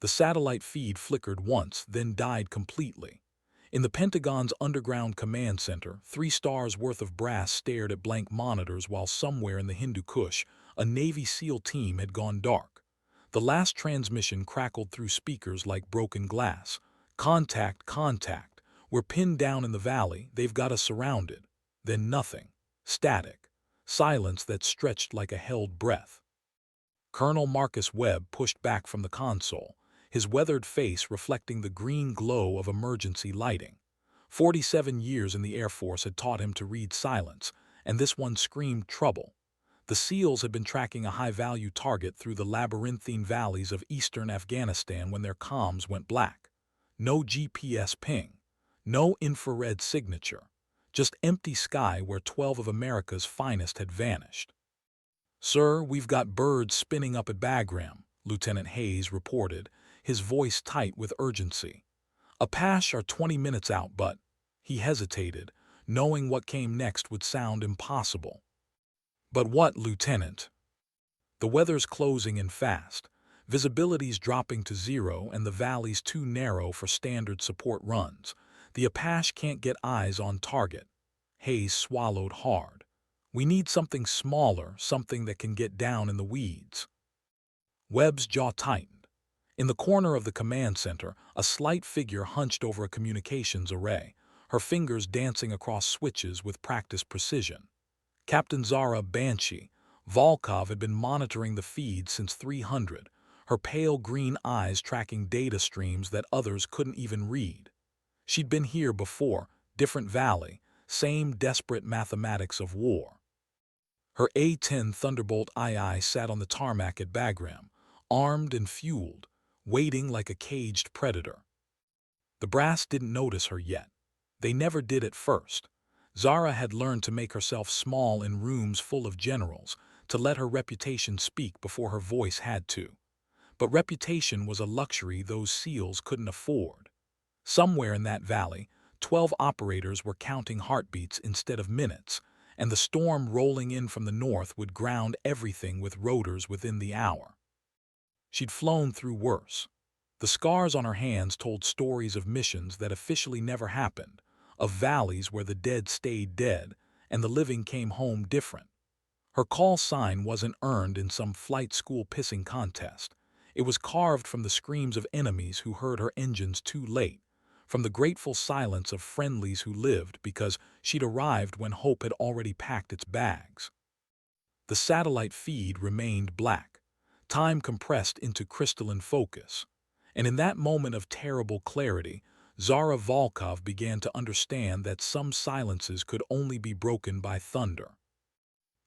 The satellite feed flickered once, then died completely. In the Pentagon's underground command center, 3 stars worth of brass stared at blank monitors while somewhere in the Hindu Kush, a Navy SEAL team had gone dark. The last transmission crackled through speakers like broken glass. Contact, contact. We're pinned down in the valley, they've got us surrounded. Then nothing. Static. Silence that stretched like a held breath. Colonel Marcus Webb pushed back from the console, his weathered face reflecting the green glow of emergency lighting. 47 years in the Air Force had taught him to read silence, and this one screamed trouble. The SEALs had been tracking a high-value target through the labyrinthine valleys of eastern Afghanistan when their comms went black. No GPS ping. No infrared signature. Just empty sky where 12 of America's finest had vanished. "Sir, we've got birds spinning up at Bagram," Lieutenant Hayes reported, his voice tight with urgency. "Apache are 20 minutes out, but—" He hesitated, knowing what came next would sound impossible. "But what, Lieutenant?" "The weather's closing in fast. Visibility's dropping to zero and the valley's too narrow for standard support runs. The Apache can't get eyes on target." Hayes swallowed hard. "We need something smaller, something that can get down in the weeds." Webb's jaw tightened. In the corner of the command center, a slight figure hunched over a communications array, her fingers dancing across switches with practiced precision. Captain Zara Banshee. Volkov had been monitoring the feed since 300, her pale green eyes tracking data streams that others couldn't even read. She'd been here before, different valley, same desperate mathematics of war. Her A-10 Thunderbolt II sat on the tarmac at Bagram, armed and fueled, waiting like a caged predator. The brass didn't notice her yet. They never did at first. Zara had learned to make herself small in rooms full of generals, to let her reputation speak before her voice had to. But reputation was a luxury those SEALs couldn't afford. Somewhere in that valley, 12 operators were counting heartbeats instead of minutes, and the storm rolling in from the north would ground everything with rotors within the hour. She'd flown through worse. The scars on her hands told stories of missions that officially never happened, of valleys where the dead stayed dead and the living came home different. Her call sign wasn't earned in some flight school pissing contest. It was carved from the screams of enemies who heard her engines too late, from the grateful silence of friendlies who lived because she'd arrived when hope had already packed its bags. The satellite feed remained black, time compressed into crystalline focus. And in that moment of terrible clarity, Zara Volkov began to understand that some silences could only be broken by thunder.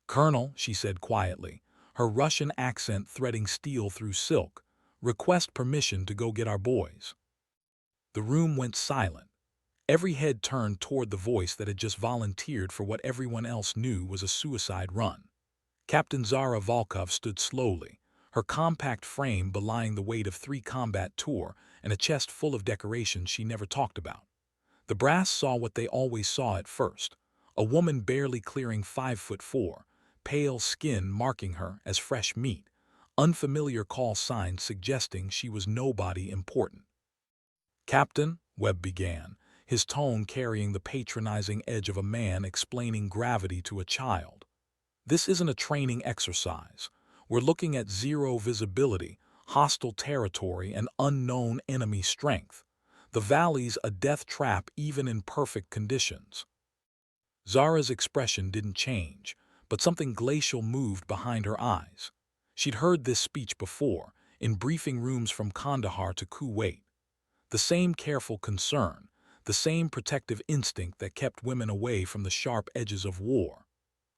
"Colonel," she said quietly, her Russian accent threading steel through silk, "request permission to go get our boys." The room went silent. Every head turned toward the voice that had just volunteered for what everyone else knew was a suicide run. Captain Zara Volkov stood slowly, her compact frame belying the weight of 3 combat tour and a chest full of decorations she never talked about. The brass saw what they always saw at first, a woman barely clearing 5'4", pale skin marking her as fresh meat, unfamiliar call signs suggesting she was nobody important. "Captain," Webb began, his tone carrying the patronizing edge of a man explaining gravity to a child. "This isn't a training exercise. We're looking at zero visibility, hostile territory, and unknown enemy strength. The valley's a death trap even in perfect conditions." Zara's expression didn't change, but something glacial moved behind her eyes. She'd heard this speech before, in briefing rooms from Kandahar to Kuwait. The same careful concern, the same protective instinct that kept women away from the sharp edges of war.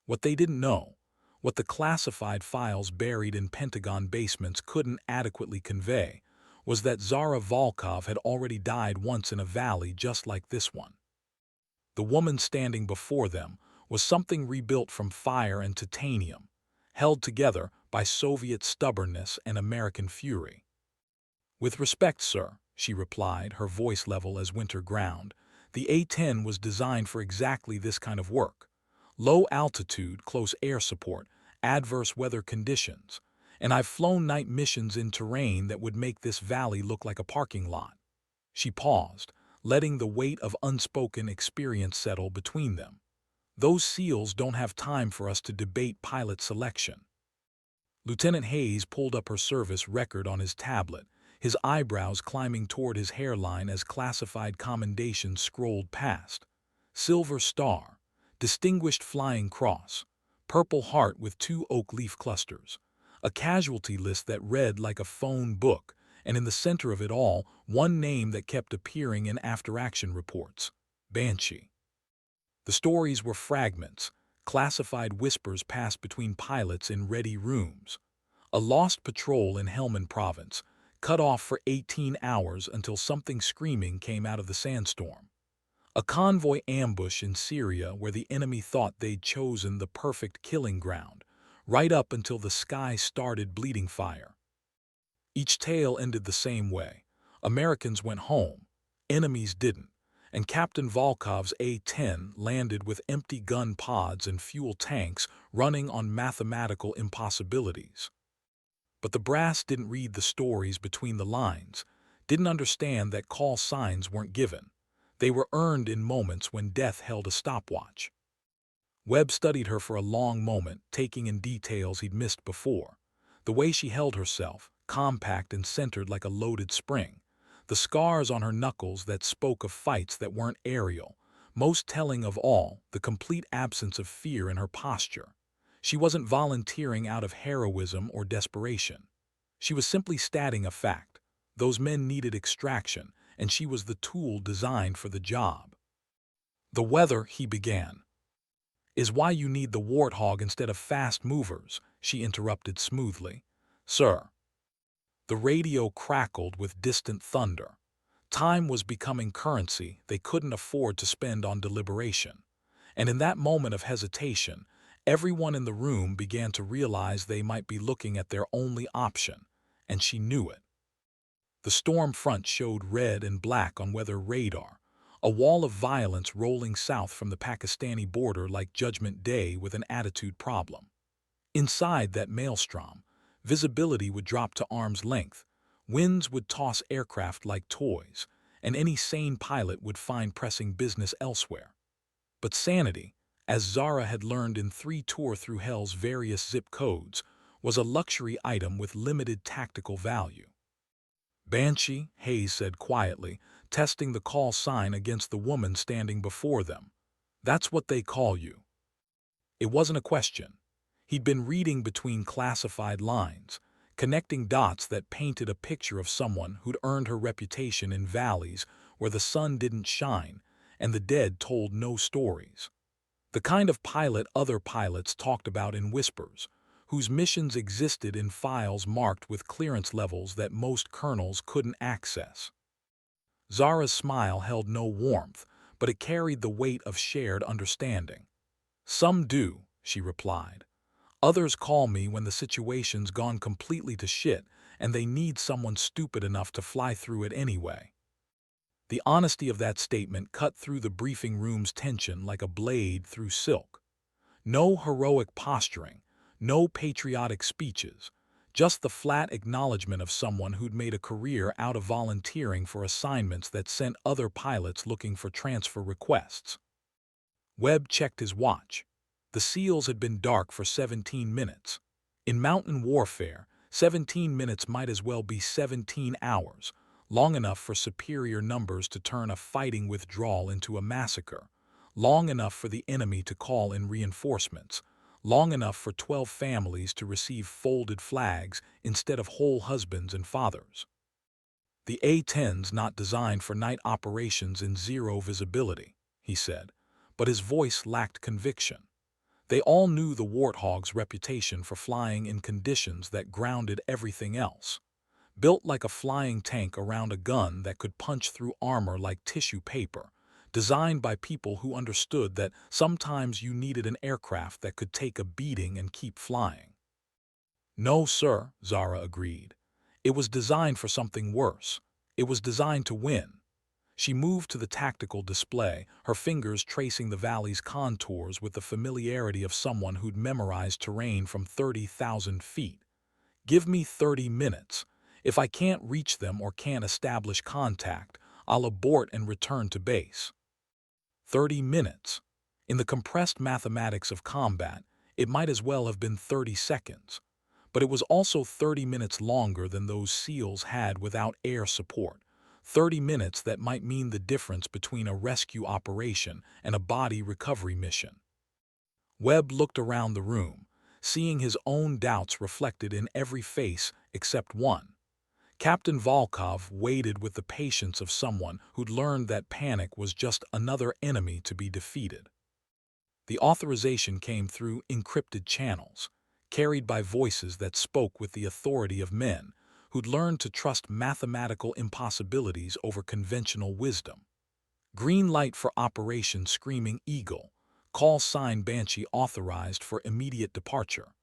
What they didn't know, what the classified files buried in Pentagon basements couldn't adequately convey, was that Zara Volkov had already died once in a valley just like this one. The woman standing before them was something rebuilt from fire and titanium, held together by Soviet stubbornness and American fury. "With respect, sir," she replied, her voice level as winter ground, "the A-10 was designed for exactly this kind of work. Low altitude, close air support, adverse weather conditions. and I've flown night missions in terrain that would make this valley look like a parking lot." She paused, letting the weight of unspoken experience settle between them. "Those SEALs don't have time for us to debate pilot selection." Lieutenant Hayes pulled up her service record on his tablet, his eyebrows climbing toward his hairline as classified commendations scrolled past. Silver Star, Distinguished Flying Cross, Purple Heart with 2 oak leaf clusters, a casualty list that read like a phone book, and in the center of it all, one name that kept appearing in after-action reports: Banshee. The stories were fragments, classified whispers passed between pilots in ready rooms. A lost patrol in Helmand Province, cut off for 18 hours until something screaming came out of the sandstorm. A convoy ambush in Syria where the enemy thought they'd chosen the perfect killing ground, right up until the sky started bleeding fire. Each tale ended the same way. Americans went home, enemies didn't, and Captain Volkov's A-10 landed with empty gun pods and fuel tanks running on mathematical impossibilities. But the brass didn't read the stories between the lines, didn't understand that call signs weren't given. They were earned in moments when death held a stopwatch. Webb studied her for a long moment, taking in details he'd missed before. The way she held herself, compact and centered like a loaded spring. The scars on her knuckles that spoke of fights that weren't aerial. Most telling of all, the complete absence of fear in her posture. She wasn't volunteering out of heroism or desperation. She was simply stating a fact. Those men needed extraction, and she was the tool designed for the job. "The weather," he began, "is why you need the Warthog instead of fast movers," she interrupted smoothly. "Sir." The radio crackled with distant thunder. Time was becoming currency they couldn't afford to spend on deliberation. And in that moment of hesitation, everyone in the room began to realize they might be looking at their only option, and she knew it. The storm front showed red and black on weather radar, a wall of violence rolling south from the Pakistani border like Judgment Day with an attitude problem. Inside that maelstrom, visibility would drop to arm's length, winds would toss aircraft like toys, and any sane pilot would find pressing business elsewhere. But sanity, as Zara had learned in 3 tour through hell's various zip codes, was a luxury item with limited tactical value. "Banshee," Hayes said quietly, testing the call sign against the woman standing before them. "That's what they call you." It wasn't a question. He'd been reading between classified lines, connecting dots that painted a picture of someone who'd earned her reputation in valleys where the sun didn't shine and the dead told no stories. The kind of pilot other pilots talked about in whispers, whose missions existed in files marked with clearance levels that most colonels couldn't access. Zara's smile held no warmth, but it carried the weight of shared understanding. "Some do," she replied. "Others call me when the situation's gone completely to shit and they need someone stupid enough to fly through it anyway." The honesty of that statement cut through the briefing room's tension like a blade through silk. No heroic posturing, no patriotic speeches, just the flat acknowledgement of someone who'd made a career out of volunteering for assignments that sent other pilots looking for transfer requests. Webb checked his watch. The SEALs had been dark for 17 minutes. In mountain warfare, 17 minutes might as well be 17 hours, long enough for superior numbers to turn a fighting withdrawal into a massacre, long enough for the enemy to call in reinforcements, long enough for 12 families to receive folded flags instead of whole husbands and fathers. "The A-10's not designed for night operations in zero visibility," he said, but his voice lacked conviction. They all knew the Warthog's reputation for flying in conditions that grounded everything else. Built like a flying tank around a gun that could punch through armor like tissue paper, designed by people who understood that sometimes you needed an aircraft that could take a beating and keep flying. "No, sir," Zara agreed. "It was designed for something worse. It was designed to win." She moved to the tactical display, her fingers tracing the valley's contours with the familiarity of someone who'd memorized terrain from 30,000 feet. Give me 30 minutes. If I can't reach them or can't establish contact, I'll abort and return to base. 30 minutes. In the compressed mathematics of combat, it might as well have been 30 seconds. But it was also 30 minutes longer than those SEALs had without air support. 30 minutes that might mean the difference between a rescue operation and a body recovery mission. Webb looked around the room, seeing his own doubts reflected in every face except one. Captain Volkov waited with the patience of someone who'd learned that panic was just another enemy to be defeated. The authorization came through encrypted channels, carried by voices that spoke with the authority of men who'd learned to trust mathematical impossibilities over conventional wisdom. Green light for Operation Screaming Eagle. Call sign Banshee authorized for immediate departure.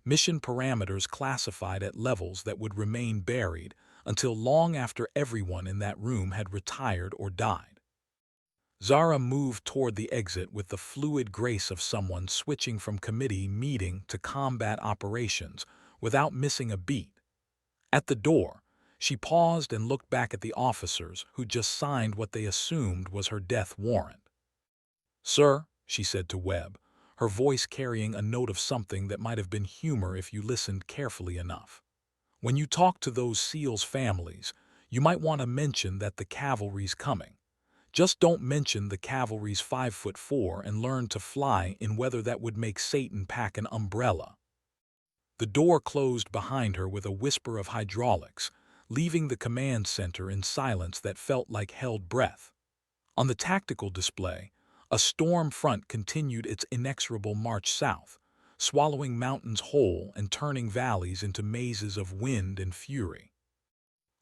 Mission parameters classified at levels that would remain buried until long after everyone in that room had retired or died. Zara moved toward the exit with the fluid grace of someone switching from committee meeting to combat operations without missing a beat. At the door, she paused and looked back at the officers who just signed what they assumed was her death warrant. "Sir," she said to Webb, her voice carrying a note of something that might have been humor if you listened carefully enough. "When you talk to those SEALs' families, you might want to mention that the cavalry's coming. Just don't mention the cavalry's 5'4" and learn to fly in weather that would make Satan pack an umbrella." The door closed behind her with a whisper of hydraulics, leaving the command center in silence that felt like held breath. On the tactical display, a storm front continued its inexorable march south, swallowing mountains whole and turning valleys into mazes of wind and fury.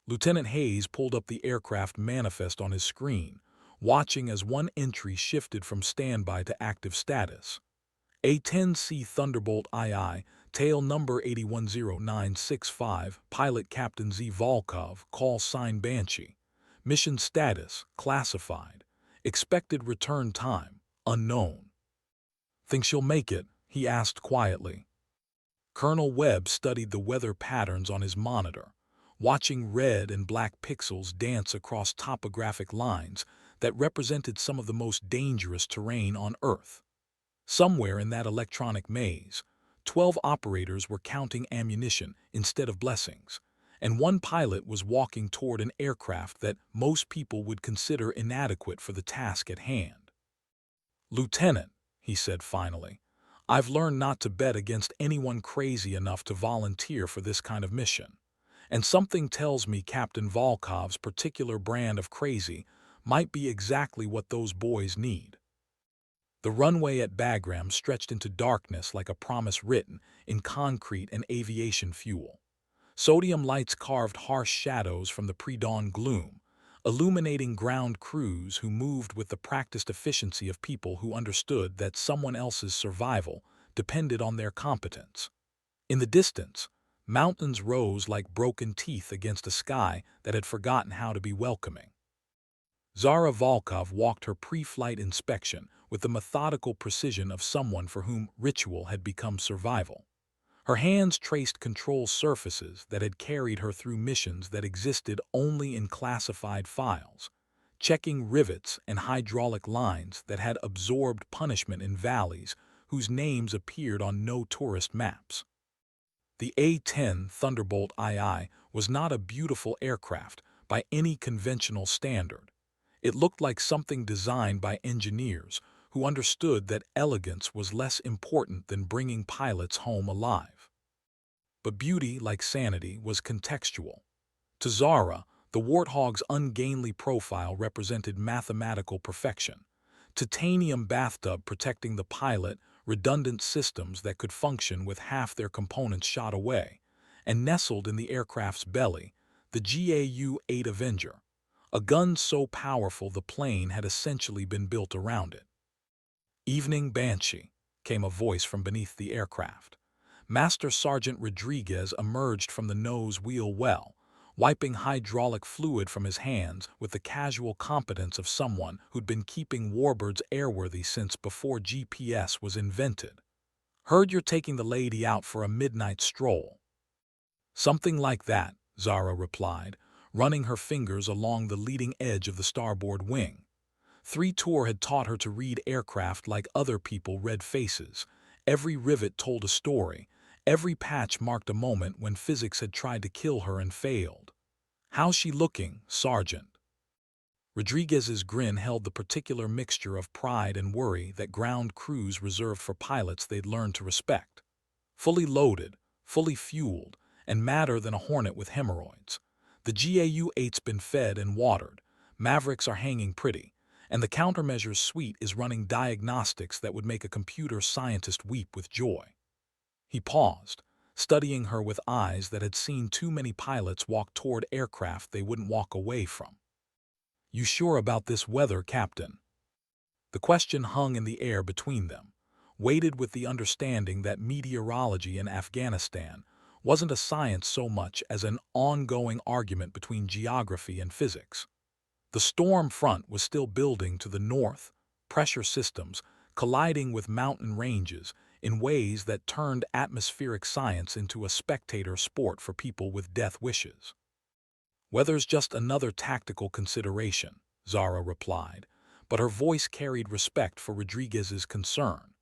Lieutenant Hayes pulled up the aircraft manifest on his screen, watching as one entry shifted from standby to active status. A-10C Thunderbolt II, tail number 810965, pilot Captain Z. Volkov, call sign Banshee. Mission status, classified. Expected return time, unknown. "Think she'll make it?" he asked quietly. Colonel Webb studied the weather patterns on his monitor, watching red and black pixels dance across topographic lines that represented some of the most dangerous terrain on Earth. Somewhere in that electronic maze, 12 operators were counting ammunition instead of blessings, and one pilot was walking toward an aircraft that most people would consider inadequate for the task at hand. "Lieutenant," he said finally, "I've learned not to bet against anyone crazy enough to volunteer for this kind of mission, and something tells me Captain Volkov's particular brand of crazy might be exactly what those boys need." The runway at Bagram stretched into darkness like a promise written in concrete and aviation fuel. Sodium lights carved harsh shadows from the pre-dawn gloom, illuminating ground crews who moved with the practiced efficiency of people who understood that someone else's survival depended on their competence. In the distance, mountains rose like broken teeth against a sky that had forgotten how to be welcoming. Zara Volkov walked her pre-flight inspection with the methodical precision of someone for whom ritual had become survival. Her hands traced control surfaces that had carried her through missions that existed only in classified files, checking rivets and hydraulic lines that had absorbed punishment in valleys whose names appeared on no tourist maps. The A-10 Thunderbolt II was not a beautiful aircraft by any conventional standard. It looked like something designed by engineers who understood that elegance was less important than bringing pilots home alive. But beauty, like sanity, was contextual. To Zara, the Warthog's ungainly profile represented mathematical perfection. Titanium bathtub protecting the pilot, redundant systems that could function with half their components shot away, and nestled in the aircraft's belly, the GAU-8 Avenger, a gun so powerful the plane had essentially been built around it. "Evening, Banshee," came a voice from beneath the aircraft. Master Sergeant Rodriguez emerged from the nose wheel well, wiping hydraulic fluid from his hands with the casual competence of someone who'd been keeping warbirds airworthy since before GPS was invented. "Heard you're taking the lady out for a midnight stroll." Something like that, Zara replied, running her fingers along the leading edge of the starboard wing. 3 Tour had taught her to read aircraft like other people read faces. Every rivet told a story. Every patch marked a moment when physics had tried to kill her and failed. "How's she looking, Sergeant?" Rodriguez's grin held the particular mixture of pride and worry that ground crews reserved for pilots they'd learned to respect. "Fully loaded, fully fueled, and madder than a hornet with hemorrhoids. The GAU-8's been fed and watered, Mavericks are hanging pretty, and the countermeasures suite is running diagnostics that would make a computer scientist weep with joy." He paused, studying her with eyes that had seen too many pilots walk toward aircraft they wouldn't walk away from. "You sure about this weather, Captain?" The question hung in the air between them, weighted with the understanding that meteorology in Afghanistan wasn't a science so much as an ongoing argument between geography and physics. The storm front was still building to the north, pressure systems colliding with mountain ranges in ways that turned atmospheric science into a spectator sport for people with death wishes. "Weather's just another tactical consideration," Zara replied, but her voice carried respect for Rodriguez's concern.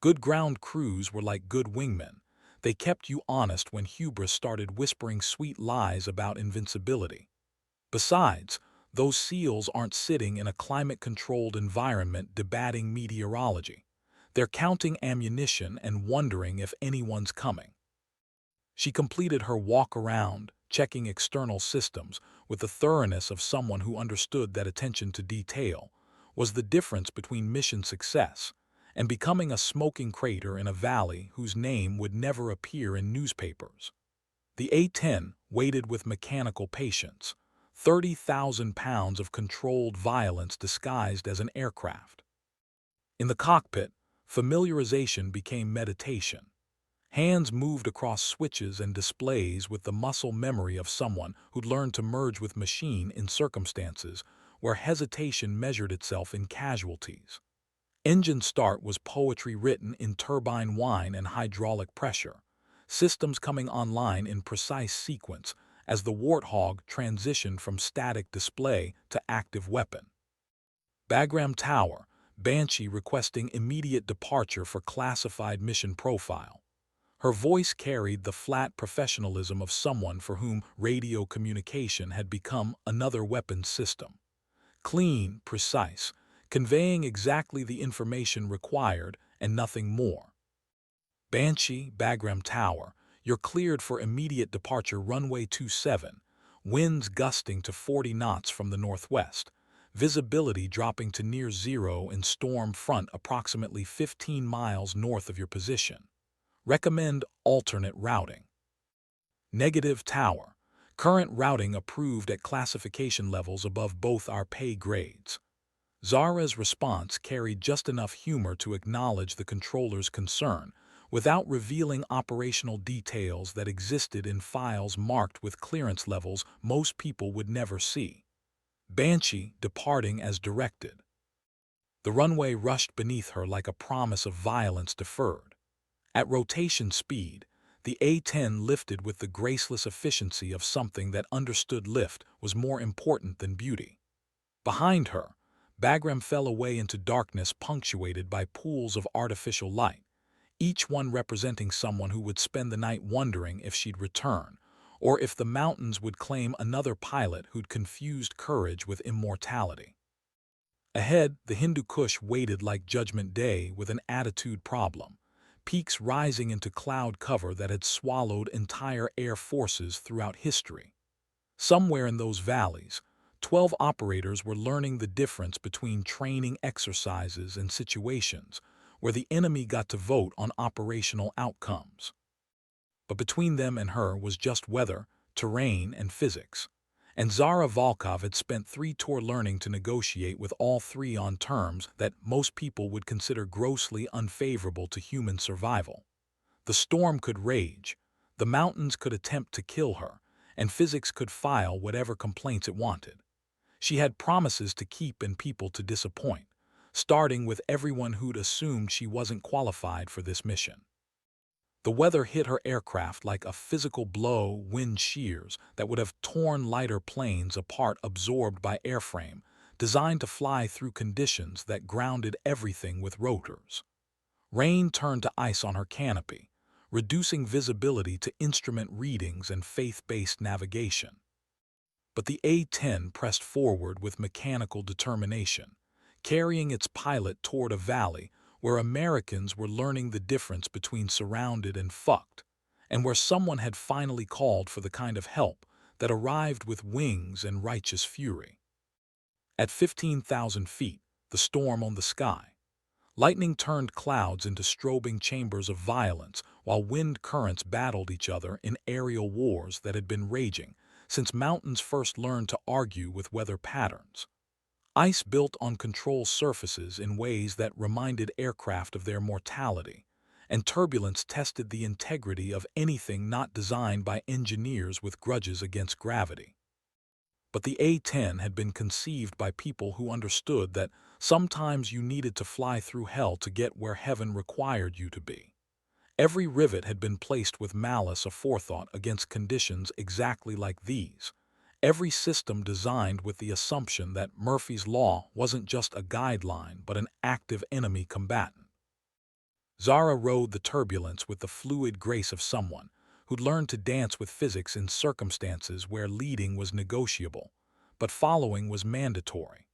"Good ground crews were like good wingmen. They kept you honest when hubris started whispering sweet lies about invincibility. Besides, those SEALs aren't sitting in a climate-controlled environment debating meteorology. They're counting ammunition and wondering if anyone's coming." She completed her walk around, checking external systems with the thoroughness of someone who understood that attention to detail was the difference between mission success and becoming a smoking crater in a valley whose name would never appear in newspapers. The A-10 waited with mechanical patience, 30,000 pounds of controlled violence disguised as an aircraft. In the cockpit, familiarization became meditation. Hands moved across switches and displays with the muscle memory of someone who'd learned to merge with machine in circumstances where hesitation measured itself in casualties. Engine start was poetry written in turbine whine and hydraulic pressure, systems coming online in precise sequence as the Warthog transitioned from static display to active weapon. Bagram Tower, Banshee requesting immediate departure for classified mission profile. Her voice carried the flat professionalism of someone for whom radio communication had become another weapons system. Clean, precise, conveying exactly the information required and nothing more. "Banshee, Bagram Tower, you're cleared for immediate departure runway 27, winds gusting to 40 knots from the northwest, visibility dropping to near zero in storm front approximately 15 miles north of your position. Recommend alternate routing." Negative Tower, current routing approved at classification levels above both our pay grades. Zara's response carried just enough humor to acknowledge the controller's concern, without revealing operational details that existed in files marked with clearance levels most people would never see. Banshee departing as directed. The runway rushed beneath her like a promise of violence deferred. At rotation speed, the A-10 lifted with the graceless efficiency of something that understood lift was more important than beauty. Behind her, Bagram fell away into darkness punctuated by pools of artificial light, each one representing someone who would spend the night wondering if she'd return, or if the mountains would claim another pilot who'd confused courage with immortality. Ahead, the Hindu Kush waited like Judgment Day with an attitude problem, peaks rising into cloud cover that had swallowed entire air forces throughout history. Somewhere in those valleys, 12 operators were learning the difference between training exercises and situations where the enemy got to vote on operational outcomes. But between them and her was just weather, terrain, and physics. And Zara Volkov had spent 3 tours learning to negotiate with all three on terms that most people would consider grossly unfavorable to human survival. The storm could rage, the mountains could attempt to kill her, and physics could file whatever complaints it wanted. She had promises to keep and people to disappoint, starting with everyone who'd assumed she wasn't qualified for this mission. The weather hit her aircraft like a physical blow, wind shears that would have torn lighter planes apart absorbed by airframe, designed to fly through conditions that grounded everything with rotors. Rain turned to ice on her canopy, reducing visibility to instrument readings and faith-based navigation. But the A-10 pressed forward with mechanical determination, carrying its pilot toward a valley where Americans were learning the difference between surrounded and fucked, and where someone had finally called for the kind of help that arrived with wings and righteous fury. At 15,000 feet, the storm on the sky. Lightning turned clouds into strobing chambers of violence, while wind currents battled each other in aerial wars that had been raging since mountains first learned to argue with weather patterns. Ice built on control surfaces in ways that reminded aircraft of their mortality, and turbulence tested the integrity of anything not designed by engineers with grudges against gravity. But the A-10 had been conceived by people who understood that sometimes you needed to fly through hell to get where heaven required you to be. Every rivet had been placed with malice aforethought against conditions exactly like these. Every system designed with the assumption that Murphy's Law wasn't just a guideline but an active enemy combatant. Zara rode the turbulence with the fluid grace of someone who'd learned to dance with physics in circumstances where leading was negotiable, but following was mandatory.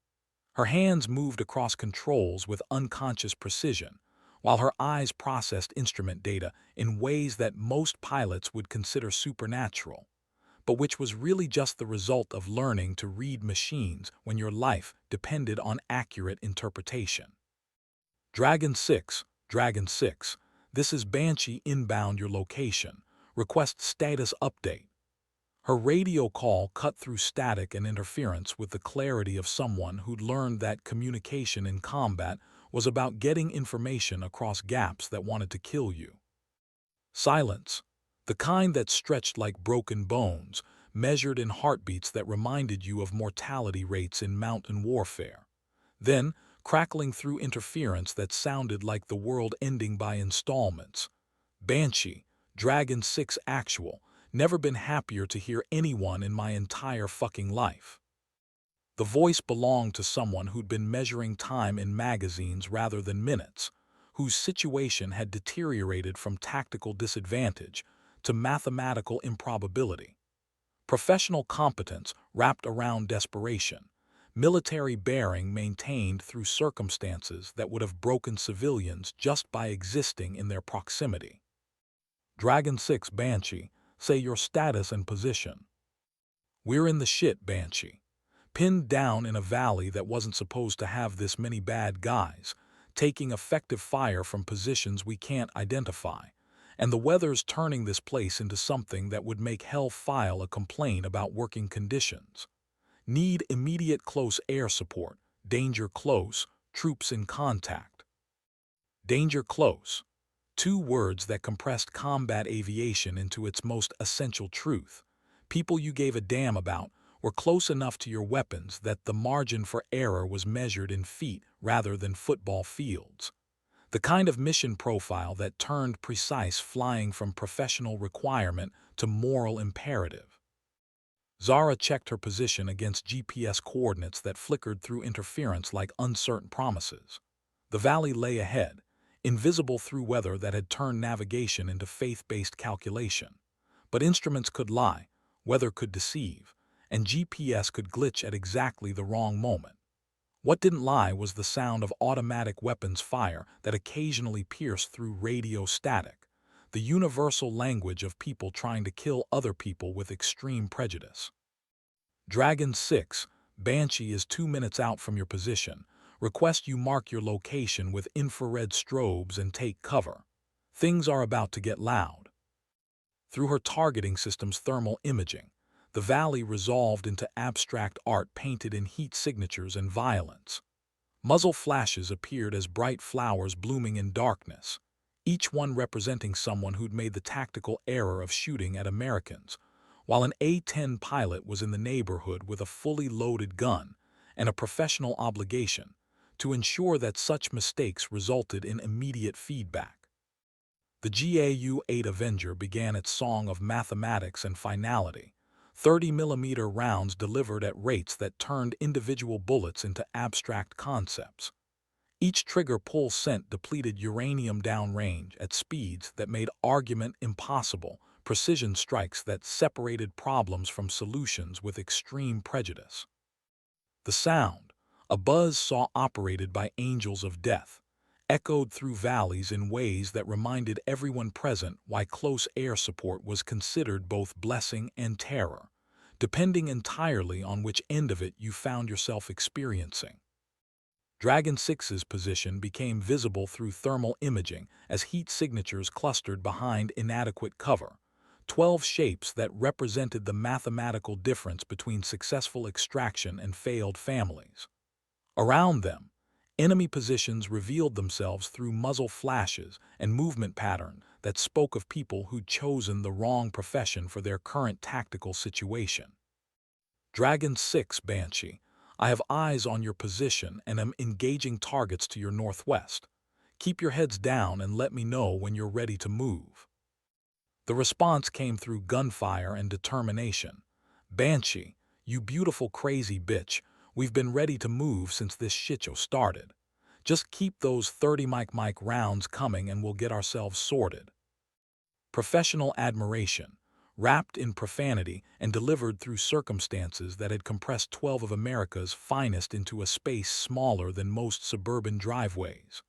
Her hands moved across controls with unconscious precision, while her eyes processed instrument data in ways that most pilots would consider supernatural, but which was really just the result of learning to read machines when your life depended on accurate interpretation. Dragon 6, Dragon 6, this is Banshee inbound your location. Request status update. Her radio call cut through static and interference with the clarity of someone who'd learned that communication in combat was about getting information across gaps that wanted to kill you. Silence, the kind that stretched like broken bones, measured in heartbeats that reminded you of mortality rates in mountain warfare. Then, crackling through interference that sounded like the world ending by installments. Banshee, Dragon 6 actual, never been happier to hear anyone in my entire fucking life. The voice belonged to someone who'd been measuring time in magazines rather than minutes, whose situation had deteriorated from tactical disadvantage to mathematical improbability. Professional competence wrapped around desperation. Military bearing maintained through circumstances that would have broken civilians just by existing in their proximity. Dragon 6 Banshee, say your status and position. We're in the shit, Banshee. Pinned down in a valley that wasn't supposed to have this many bad guys, taking effective fire from positions we can't identify, and the weather's turning this place into something that would make hell file a complaint about working conditions. Need immediate close air support, danger close, troops in contact. Danger close. Two words that compressed combat aviation into its most essential truth. People you gave a damn about were close enough to your weapons that the margin for error was measured in feet rather than football fields. The kind of mission profile that turned precise flying from professional requirement to moral imperative. Zara checked her position against GPS coordinates that flickered through interference like uncertain promises. The valley lay ahead, invisible through weather that had turned navigation into faith-based calculation. But instruments could lie, weather could deceive, and GPS could glitch at exactly the wrong moment. What didn't lie was the sound of automatic weapons fire that occasionally pierced through radio static, the universal language of people trying to kill other people with extreme prejudice. Dragon 6, Banshee is 2 minutes out from your position. Request you mark your location with infrared strobes and take cover. Things are about to get loud. Through her targeting system's thermal imaging, the valley resolved into abstract art painted in heat signatures and violence. Muzzle flashes appeared as bright flowers blooming in darkness, each one representing someone who'd made the tactical error of shooting at Americans, while an A-10 pilot was in the neighborhood with a fully loaded gun and a professional obligation to ensure that such mistakes resulted in immediate feedback. The GAU-8 Avenger began its song of mathematics and finality, 30mm rounds delivered at rates that turned individual bullets into abstract concepts. Each trigger pull sent depleted uranium downrange at speeds that made argument impossible, precision strikes that separated problems from solutions with extreme prejudice. The sound, a buzz saw operated by angels of death, echoed through valleys in ways that reminded everyone present why close air support was considered both blessing and terror, depending entirely on which end of it you found yourself experiencing. Dragon 6's position became visible through thermal imaging as heat signatures clustered behind inadequate cover, 12 shapes that represented the mathematical difference between successful extraction and failed families. Around them, enemy positions revealed themselves through muzzle flashes and movement pattern that spoke of people who'd chosen the wrong profession for their current tactical situation. Dragon 6 Banshee, I have eyes on your position and am engaging targets to your northwest. Keep your heads down and let me know when you're ready to move. The response came through gunfire and determination. Banshee, you beautiful crazy bitch, we've been ready to move since this shitshow started. Just keep those 30 mic rounds coming and we'll get ourselves sorted. Professional admiration, wrapped in profanity and delivered through circumstances that had compressed 12 of America's finest into a space smaller than most suburban driveways.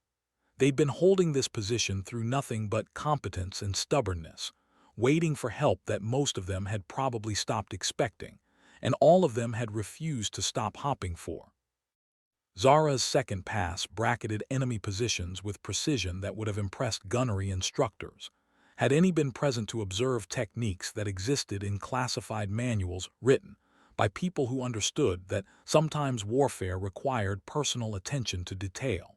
They'd been holding this position through nothing but competence and stubbornness, waiting for help that most of them had probably stopped expecting, and all of them had refused to stop hopping for. Zara's second pass bracketed enemy positions with precision that would have impressed gunnery instructors, had any been present to observe techniques that existed in classified manuals written by people who understood that sometimes warfare required personal attention to detail.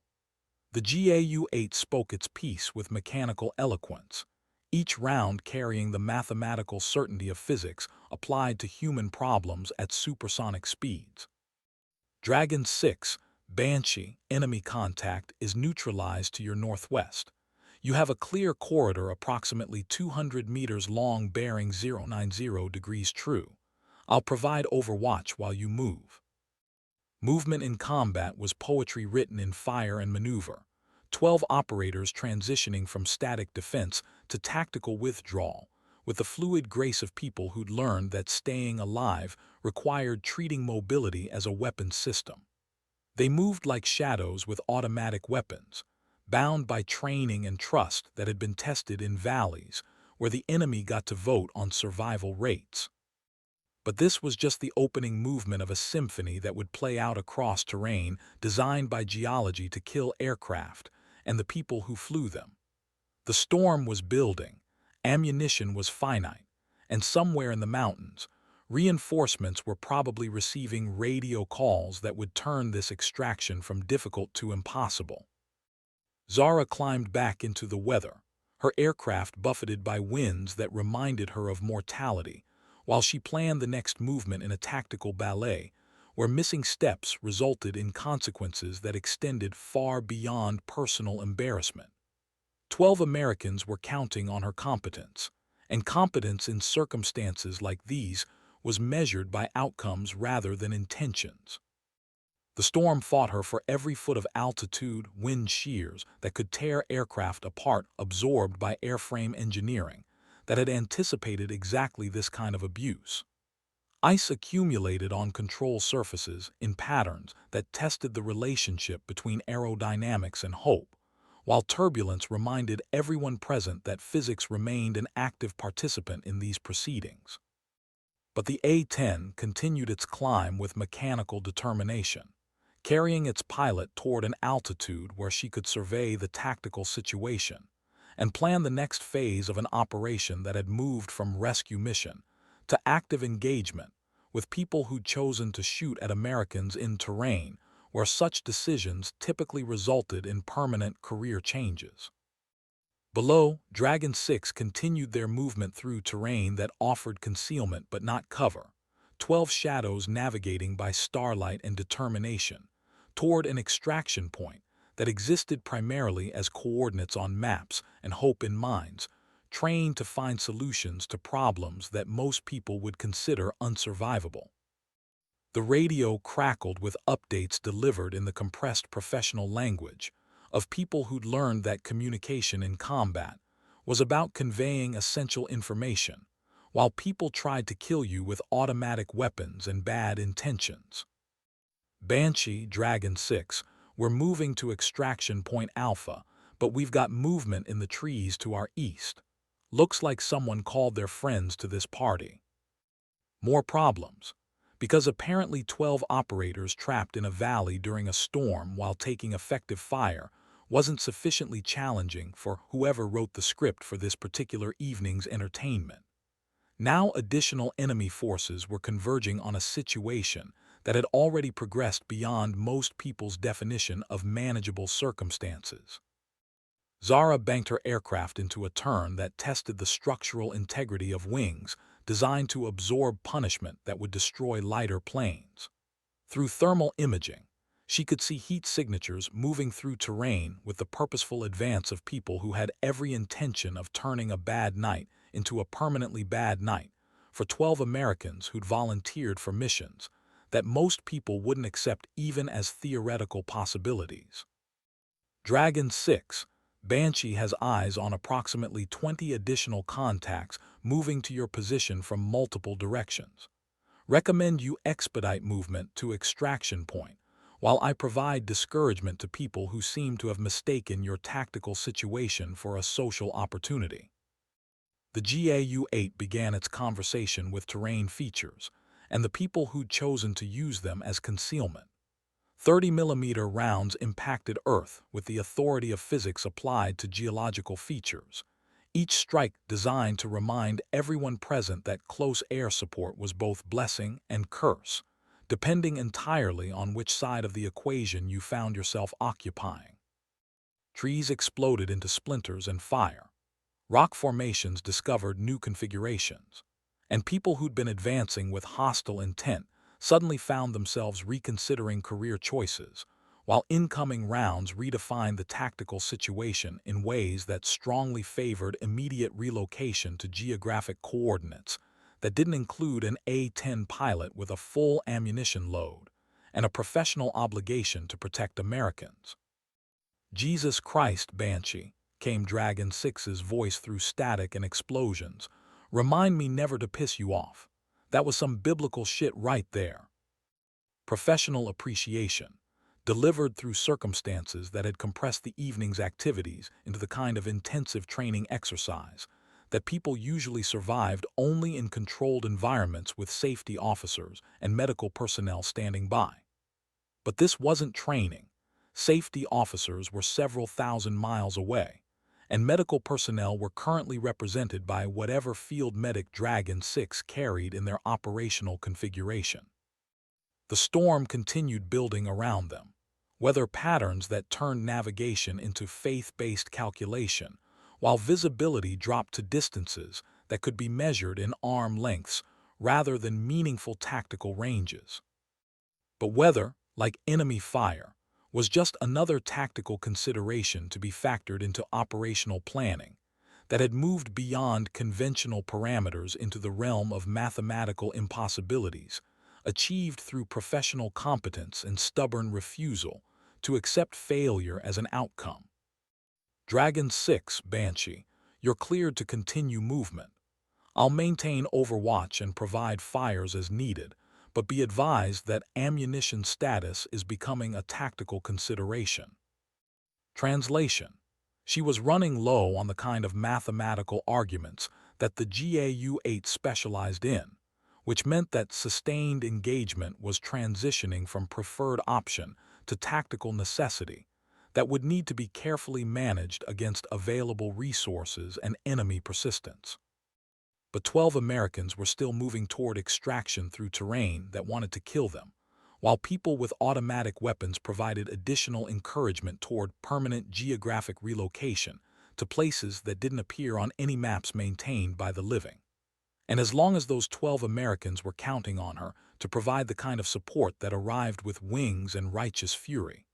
The GAU-8 spoke its piece with mechanical eloquence, each round carrying the mathematical certainty of physics applied to human problems at supersonic speeds. Dragon 6, Banshee, enemy contact is neutralized to your northwest. You have a clear corridor approximately 200 meters long bearing 090 degrees true. I'll provide overwatch while you move. Movement in combat was poetry written in fire and maneuver. 12 operators transitioning from static defense to tactical withdrawal, with the fluid grace of people who'd learned that staying alive required treating mobility as a weapons system. They moved like shadows with automatic weapons, bound by training and trust that had been tested in valleys where the enemy got to vote on survival rates. But this was just the opening movement of a symphony that would play out across terrain designed by geology to kill aircraft and the people who flew them. The storm was building, ammunition was finite, and somewhere in the mountains, reinforcements were probably receiving radio calls that would turn this extraction from difficult to impossible. Zara climbed back into the weather, her aircraft buffeted by winds that reminded her of mortality, while she planned the next movement in a tactical ballet, where missing steps resulted in consequences that extended far beyond personal embarrassment. 12 Americans were counting on her competence, and competence in circumstances like these was measured by outcomes rather than intentions. The storm fought her for every foot of altitude, wind shears that could tear aircraft apart, absorbed by airframe engineering that had anticipated exactly this kind of abuse. Ice accumulated on control surfaces in patterns that tested the relationship between aerodynamics and hope, while turbulence reminded everyone present that physics remained an active participant in these proceedings. But the A-10 continued its climb with mechanical determination, carrying its pilot toward an altitude where she could survey the tactical situation and plan the next phase of an operation that had moved from rescue mission to active engagement with people who'd chosen to shoot at Americans in terrain where such decisions typically resulted in permanent career changes. Below, Dragon 6 continued their movement through terrain that offered concealment but not cover, 12 shadows navigating by starlight and determination, toward an extraction point that existed primarily as coordinates on maps and hope in minds, trained to find solutions to problems that most people would consider unsurvivable. The radio crackled with updates delivered in the compressed professional language of people who'd learned that communication in combat was about conveying essential information, while people tried to kill you with automatic weapons and bad intentions. Banshee, Dragon 6, we're moving to Extraction Point Alpha, but we've got movement in the trees to our east. Looks like someone called their friends to this party. More problems, because apparently 12 operators trapped in a valley during a storm while taking effective fire wasn't sufficiently challenging for whoever wrote the script for this particular evening's entertainment. Now additional enemy forces were converging on a situation that had already progressed beyond most people's definition of manageable circumstances. Zara banked her aircraft into a turn that tested the structural integrity of wings designed to absorb punishment that would destroy lighter planes. Through thermal imaging, she could see heat signatures moving through terrain with the purposeful advance of people who had every intention of turning a bad night into a permanently bad night for 12 Americans who'd volunteered for missions that most people wouldn't accept even as theoretical possibilities. Dragon 6, Banshee has eyes on approximately 20 additional contacts moving to your position from multiple directions. Recommend you expedite movement to Extraction Point, while I provide discouragement to people who seem to have mistaken your tactical situation for a social opportunity. The GAU-8 began its conversation with terrain features and the people who'd chosen to use them as concealment. 30-millimeter rounds impacted Earth with the authority of physics applied to geological features, each strike designed to remind everyone present that close air support was both blessing and curse, depending entirely on which side of the equation you found yourself occupying. Trees exploded into splinters and fire. Rock formations discovered new configurations, and people who'd been advancing with hostile intent suddenly found themselves reconsidering career choices, while incoming rounds redefined the tactical situation in ways that strongly favored immediate relocation to geographic coordinates that didn't include an A-10 pilot with a full ammunition load and a professional obligation to protect Americans. "Jesus Christ, Banshee," came Dragon 6's voice through static and explosions. "Remind me never to piss you off. That was some biblical shit right there." Professional appreciation, delivered through circumstances that had compressed the evening's activities into the kind of intensive training exercise that people usually survived only in controlled environments with safety officers and medical personnel standing by. But this wasn't training. Safety officers were several thousand miles away, and medical personnel were currently represented by whatever field medic Dragon 6 carried in their operational configuration. The storm continued building around them, weather patterns that turned navigation into faith-based calculation, while visibility dropped to distances that could be measured in arm lengths rather than meaningful tactical ranges. But weather, like enemy fire, was just another tactical consideration to be factored into operational planning that had moved beyond conventional parameters into the realm of mathematical impossibilities, achieved through professional competence and stubborn refusal to accept failure as an outcome. Dragon 6, Banshee, you're cleared to continue movement. I'll maintain overwatch and provide fires as needed, but be advised that ammunition status is becoming a tactical consideration. Translation: she was running low on the kind of mathematical arguments that the GAU-8 specialized in, which meant that sustained engagement was transitioning from preferred option to tactical necessity that would need to be carefully managed against available resources and enemy persistence. But 12 Americans were still moving toward extraction through terrain that wanted to kill them, while people with automatic weapons provided additional encouragement toward permanent geographic relocation to places that didn't appear on any maps maintained by the living. And as long as those 12 Americans were counting on her to provide the kind of support that arrived with wings and righteous fury,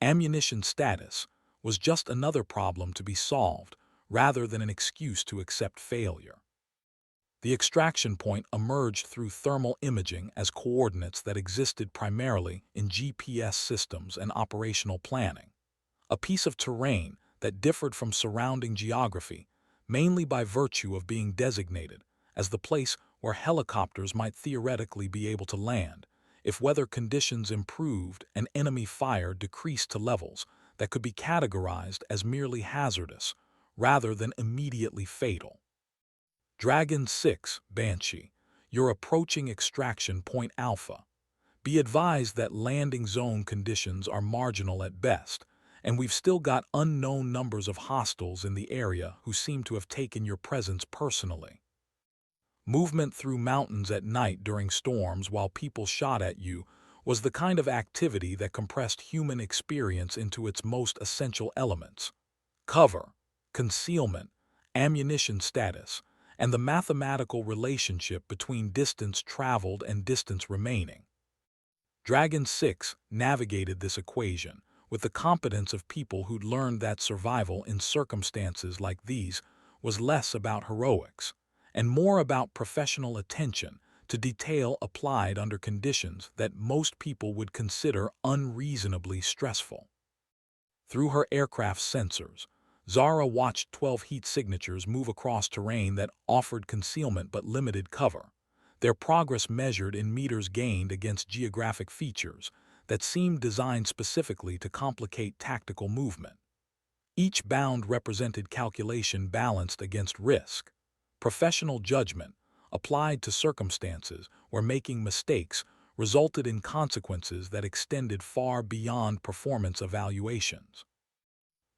Ammunition status was just another problem to be solved rather than an excuse to accept failure. The extraction point emerged through thermal imaging as coordinates that existed primarily in GPS systems and operational planning, a piece of terrain that differed from surrounding geography mainly by virtue of being designated as the place where helicopters might theoretically be able to land if weather conditions improved and enemy fire decreased to levels that could be categorized as merely hazardous rather than immediately fatal. Dragon 6, Banshee, you're approaching extraction point Alpha. Be advised that landing zone conditions are marginal at best, and we've still got unknown numbers of hostiles in the area who seem to have taken your presence personally. Movement through mountains at night during storms while people shot at you was the kind of activity that compressed human experience into its most essential elements: cover, concealment, ammunition status, and the mathematical relationship between distance traveled and distance remaining. Dragon 6 navigated this equation with the competence of people who'd learned that survival in circumstances like these was less about heroics and more about professional attention to detail applied under conditions that most people would consider unreasonably stressful. Through her aircraft's sensors, Zara watched 12 heat signatures move across terrain that offered concealment but limited cover, their progress measured in meters gained against geographic features that seemed designed specifically to complicate tactical movement. Each bound represented calculation balanced against risk, professional judgment applied to circumstances where making mistakes resulted in consequences that extended far beyond performance evaluations.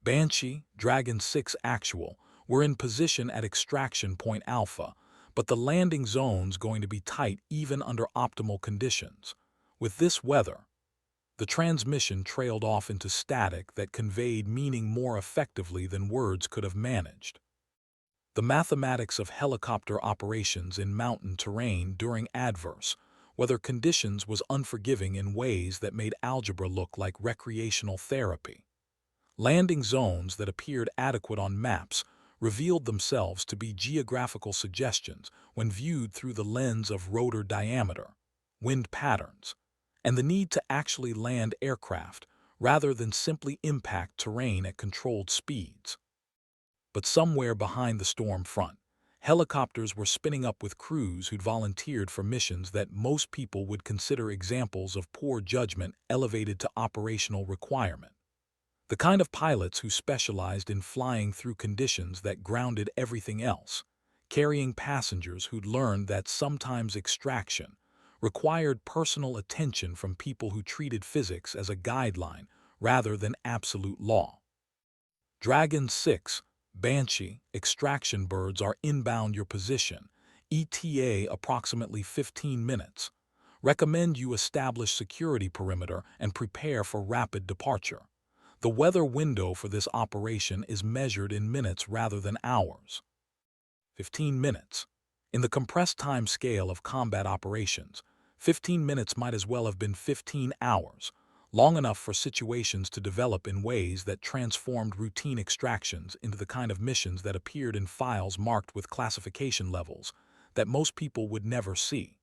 Banshee, Dragon 6 Actual were in position at extraction point Alpha, but the landing zone's going to be tight even under optimal conditions. With this weather, the transmission trailed off into static that conveyed meaning more effectively than words could have managed. The mathematics of helicopter operations in mountain terrain during adverse weather conditions was unforgiving in ways that made algebra look like recreational therapy. Landing zones that appeared adequate on maps revealed themselves to be geographical suggestions when viewed through the lens of rotor diameter, wind patterns, and the need to actually land aircraft rather than simply impact terrain at controlled speeds. But somewhere behind the storm front, helicopters were spinning up with crews who'd volunteered for missions that most people would consider examples of poor judgment elevated to operational requirement. The kind of pilots who specialized in flying through conditions that grounded everything else, carrying passengers who'd learned that sometimes extraction required personal attention from people who treated physics as a guideline rather than absolute law. Dragon 6, Banshee, extraction birds are inbound your position, ETA approximately 15 minutes. Recommend you establish security perimeter and prepare for rapid departure. The weather window for this operation is measured in minutes rather than hours. 15 minutes. In the compressed time scale of combat operations, 15 minutes might as well have been 15 hours, long enough for situations to develop in ways that transformed routine extractions into the kind of missions that appeared in files marked with classification levels that most people would never see.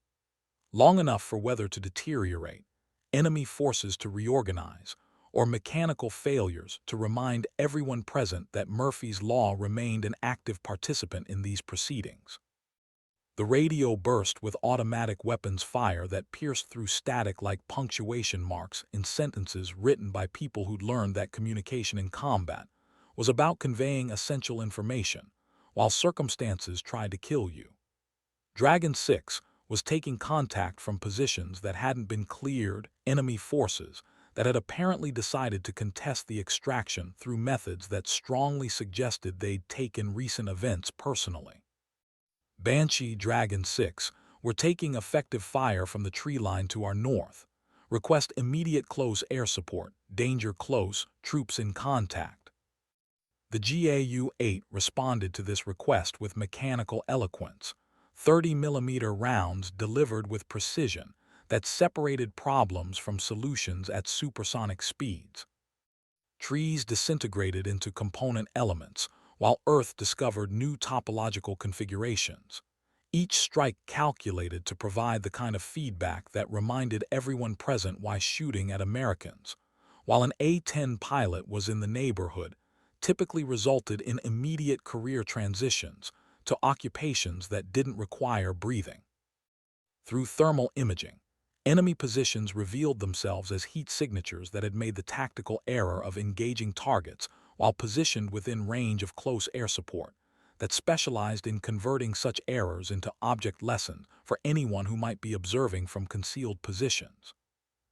Long enough for weather to deteriorate, enemy forces to reorganize, or mechanical failures to remind everyone present that Murphy's Law remained an active participant in these proceedings. The radio burst with automatic weapons fire that pierced through static like punctuation marks in sentences written by people who'd learned that communication in combat was about conveying essential information, while circumstances tried to kill you. Dragon 6 was taking contact from positions that hadn't been cleared, enemy forces that had apparently decided to contest the extraction through methods that strongly suggested they'd taken recent events personally. Banshee, Dragon 6 were taking effective fire from the tree line to our north. Request immediate close air support, danger close, troops in contact. The GAU-8 responded to this request with mechanical eloquence, 30mm rounds delivered with precision that separated problems from solutions at supersonic speeds. trees disintegrated into component elements, while Earth discovered new topological configurations. Each strike calculated to provide the kind of feedback that reminded everyone present why shooting at Americans, while an A-10 pilot was in the neighborhood, typically resulted in immediate career transitions to occupations that didn't require breathing. Through thermal imaging, enemy positions revealed themselves as heat signatures that had made the tactical error of engaging targets while positioned within range of close air support, that specialized in converting such errors into object lessons for anyone who might be observing from concealed positions.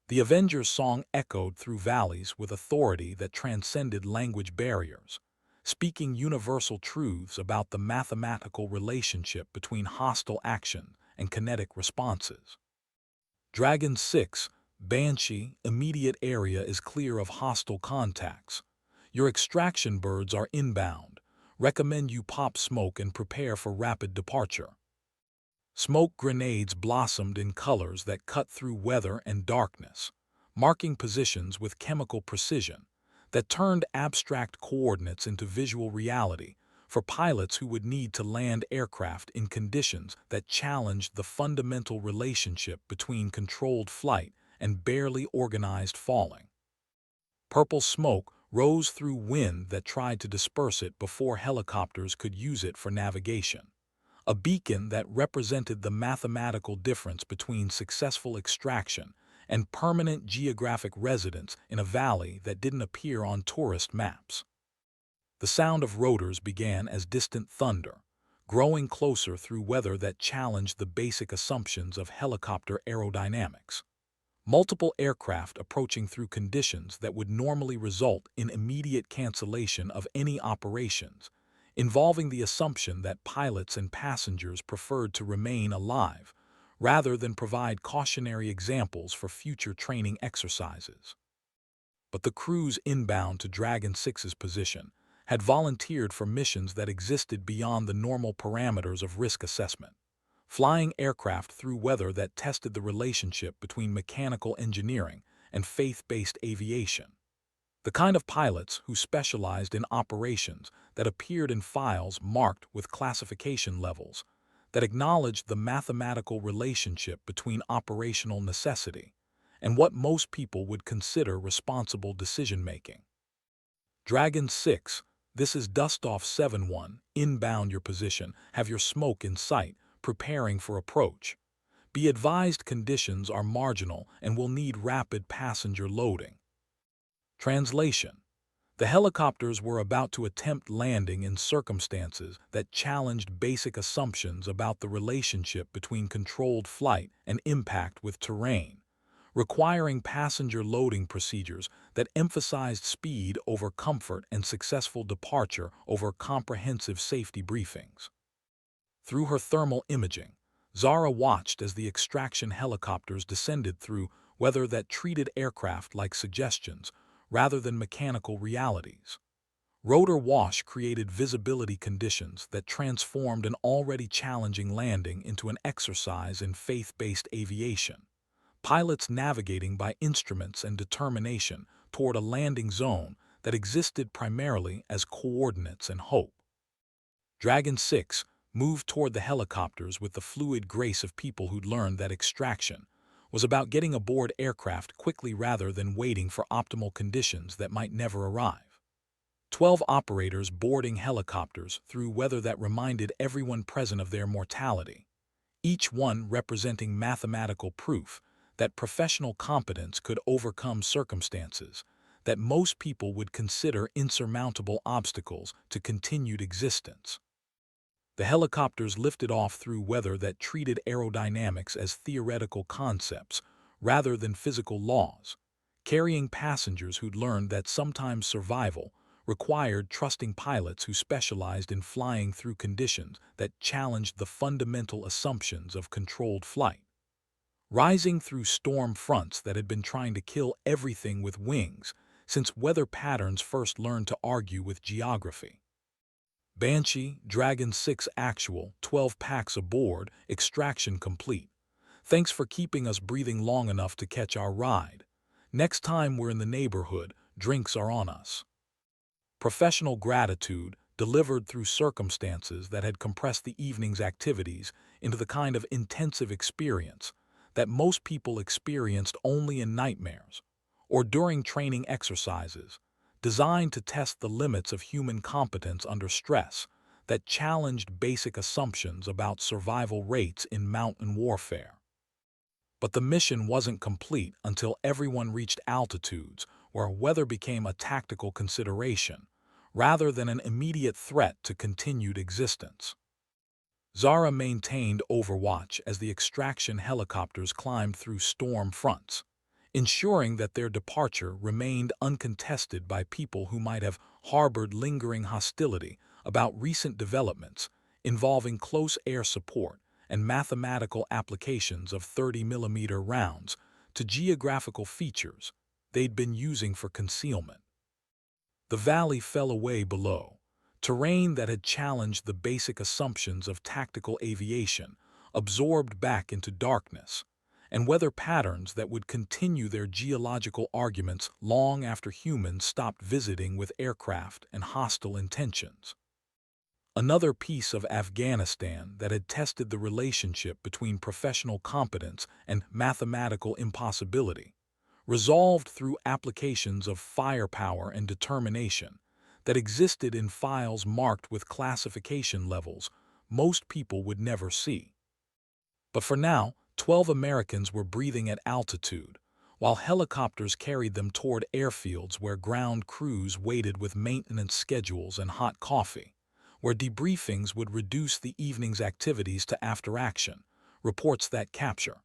The Avengers' song echoed through valleys with authority that transcended language barriers, speaking universal truths about the mathematical relationship between hostile action and kinetic responses. Dragon 6, Banshee, immediate area is clear of hostile contacts. Your extraction birds are inbound. Recommend you pop smoke and prepare for rapid departure. Smoke grenades blossomed in colors that cut through weather and darkness, marking positions with chemical precision that turned abstract coordinates into visual reality for pilots who would need to land aircraft in conditions that challenged the fundamental relationship between controlled flight and barely organized falling. Purple smoke rose through wind that tried to disperse it before helicopters could use it for navigation, a beacon that represented the mathematical difference between successful extraction and permanent geographic residence in a valley that didn't appear on tourist maps. The sound of rotors began as distant thunder, growing closer through weather that challenged the basic assumptions of helicopter aerodynamics. Multiple aircraft approaching through conditions that would normally result in immediate cancellation of any operations, involving the assumption that pilots and passengers preferred to remain alive rather than provide cautionary examples for future training exercises. But the crews inbound to Dragon 6's position had volunteered for missions that existed beyond the normal parameters of risk assessment, flying aircraft through weather that tested the relationship between mechanical engineering and faith-based aviation. The kind of pilots who specialized in operations that appeared in files marked with classification levels, that acknowledged the mathematical relationship between operational necessity and what most people would consider responsible decision-making. Dragon 6, this is Dustoff 7-1, inbound your position, have your smoke in sight, preparing for approach. Be advised conditions are marginal and will need rapid passenger loading. Translation: the helicopters were about to attempt landing in circumstances that challenged basic assumptions about the relationship between controlled flight and impact with terrain, requiring passenger loading procedures that emphasized speed over comfort and successful departure over comprehensive safety briefings. Through her thermal imaging, Zara watched as the extraction helicopters descended through weather that treated aircraft like suggestions rather than mechanical realities. Rotor wash created visibility conditions that transformed an already challenging landing into an exercise in faith-based aviation, pilots navigating by instruments and determination toward a landing zone that existed primarily as coordinates and hope. Dragon 6 moved toward the helicopters with the fluid grace of people who'd learned that extraction was about getting aboard aircraft quickly rather than waiting for optimal conditions that might never arrive. 12 operators boarding helicopters through weather that reminded everyone present of their mortality, each one representing mathematical proof that professional competence could overcome circumstances that most people would consider insurmountable obstacles to continued existence. The helicopters lifted off through weather that treated aerodynamics as theoretical concepts rather than physical laws, carrying passengers who'd learned that sometimes survival required trusting pilots who specialized in flying through conditions that challenged the fundamental assumptions of controlled flight. Rising through storm fronts that had been trying to kill everything with wings since weather patterns first learned to argue with geography. Banshee, Dragon 6 actual, 12 packs aboard, extraction complete. Thanks for keeping us breathing long enough to catch our ride. Next time we're in the neighborhood, drinks are on us. Professional gratitude delivered through circumstances that had compressed the evening's activities into the kind of intensive experience that most people experienced only in nightmares or during training exercises designed to test the limits of human competence under stress that challenged basic assumptions about survival rates in mountain warfare. But the mission wasn't complete until everyone reached altitudes where weather became a tactical consideration, rather than an immediate threat to continued existence. Zara maintained overwatch as the extraction helicopters climbed through storm fronts, ensuring that their departure remained uncontested by people who might have harbored lingering hostility about recent developments involving close air support and mathematical applications of 30-millimeter rounds to geographical features they'd been using for concealment. The valley fell away below, terrain that had challenged the basic assumptions of tactical aviation absorbed back into darkness, and weather patterns that would continue their geological arguments long after humans stopped visiting with aircraft and hostile intentions. Another piece of Afghanistan that had tested the relationship between professional competence and mathematical impossibility, resolved through applications of firepower and determination that existed in files marked with classification levels most people would never see. But for now, 12 Americans were breathing at altitude, while helicopters carried them toward airfields where ground crews waited with maintenance schedules and hot coffee, where debriefings would reduce the evening's activities to after action, reports that capture.